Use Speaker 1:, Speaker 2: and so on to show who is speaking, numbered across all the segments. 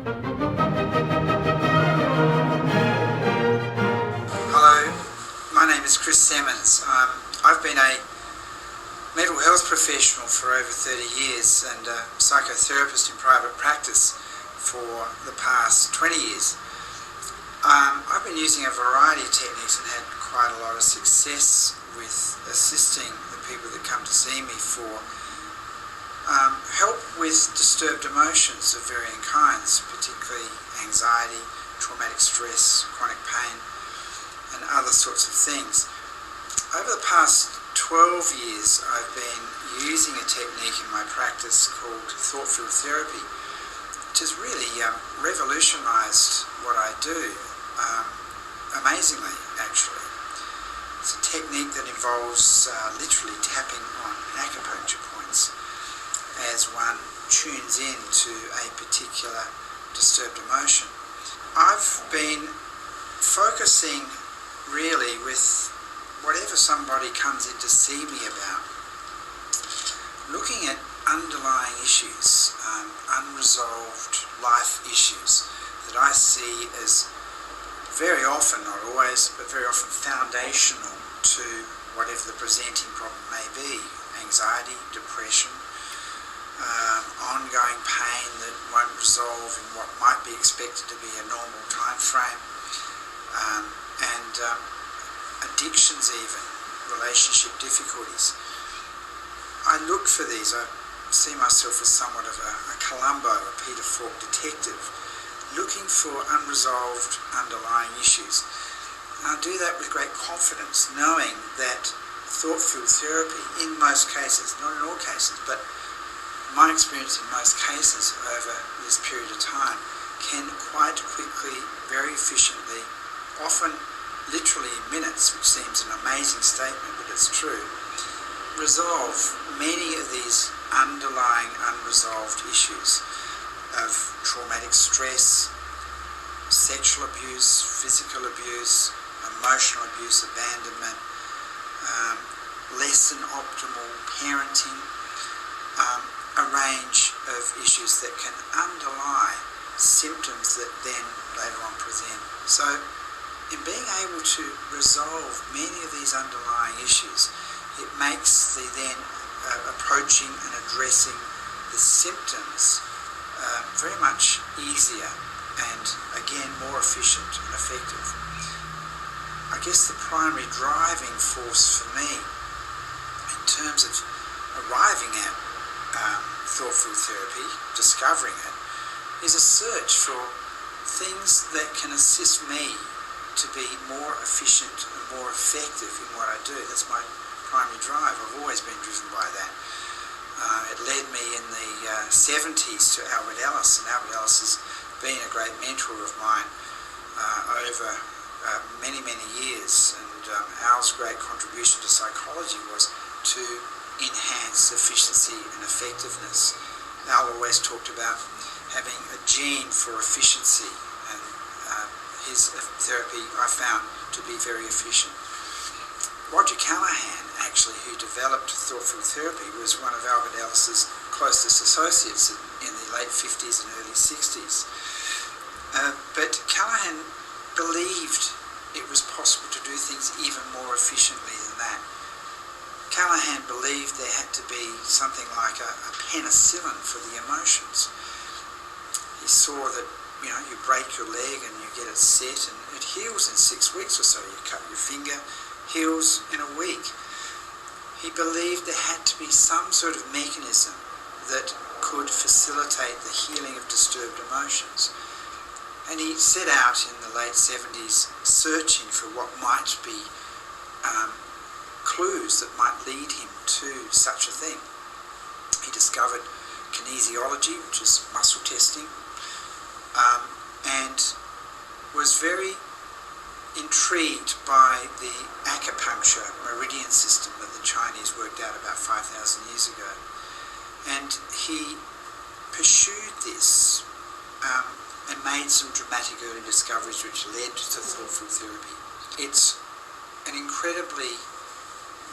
Speaker 1: Hello, my name is Chris Semmens. I've been a mental health professional for over 30 years and a psychotherapist in private practice for the past 20 years. I've been using a variety of techniques and had quite a lot of success with assisting the people that come to see me for help with disturbed emotions of varying kinds, particularly anxiety, traumatic stress, chronic pain, and other sorts of things. Over the past 12 years, I've been using a technique in my practice called thought-filled therapy, which has really revolutionised what I do, amazingly, actually. It's a technique that involves literally tapping on acupuncture points as one tunes in to a particular disturbed emotion. I've been focusing really with whatever somebody comes in to see me about, looking at underlying issues, unresolved life issues that I see as very often, not always, but very often foundational to whatever the presenting problem may be. Anxiety, depression, ongoing pain that won't resolve in what might be expected to be a normal time frame, and addictions even, relationship difficulties. I look for these. I see myself as somewhat of a Columbo, a Peter Falk detective, looking for unresolved underlying issues. And I do that with great confidence, knowing that thought-filled therapy, in most cases, not in all cases, but my experience in most cases over this period of time, can quite quickly, very efficiently, often literally in minutes, which seems an amazing statement, but it's true, resolve many of these underlying unresolved issues of traumatic stress, sexual abuse, physical abuse, emotional abuse, abandonment, less than optimal parenting, a range of issues that can underlie symptoms that then later on present. So in being able to resolve many of these underlying issues, it makes the then approaching and addressing the symptoms very much easier and, again, more efficient and effective. I guess the primary driving force for me in terms of arriving at thought-filled therapy, discovering it, is a search for things that can assist me to be more efficient and more effective in what I do. That's my primary drive. I've always been driven by that. It led me in the 70s to Albert Ellis, and Albert Ellis has been a great mentor of mine over many, many years, and Al's great contribution to psychology was to enhance efficiency and effectiveness. Al always talked about having a gene for efficiency, and his therapy I found to be very efficient. Roger Callahan, actually, who developed thought-filled therapy, was one of Albert Ellis's closest associates in the late 50s and early 60s. But Callahan believed it was possible to do things even more efficiently than that. Callahan believed there had to be something like a penicillin for the emotions. He saw that, you break your leg and you get it set and it heals in 6 weeks or so. You cut your finger, heals in a week. He believed there had to be some sort of mechanism that could facilitate the healing of disturbed emotions. And he set out in the late 70s searching for what might be clues that might lead him to such a thing. He discovered kinesiology, which is muscle testing, and was very intrigued by the acupuncture meridian system that the Chinese worked out about 5,000 years ago. And he pursued this and made some dramatic early discoveries which led to thoughtful therapy. It's an incredibly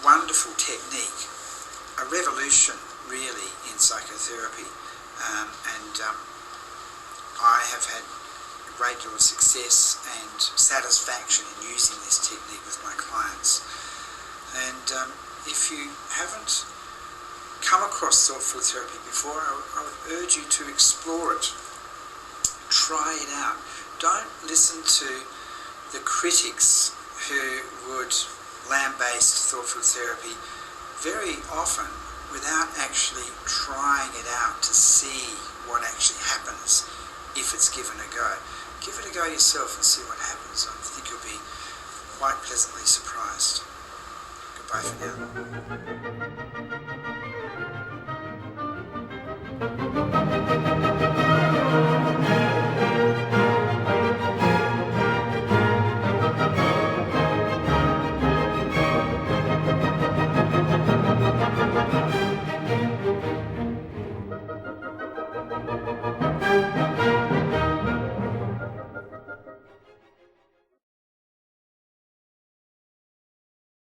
Speaker 1: wonderful technique, a revolution really in psychotherapy, and I have had a great deal of success and satisfaction in using this technique with my clients. And if you haven't come across thought field therapy before, I would urge you to explore it. Try it out. Don't listen to the critics who would lambaste thought field therapy very often without actually trying it out to see what actually happens if it's given a go. Give it a go yourself and see what happens. I think you'll be quite pleasantly surprised. Goodbye for now.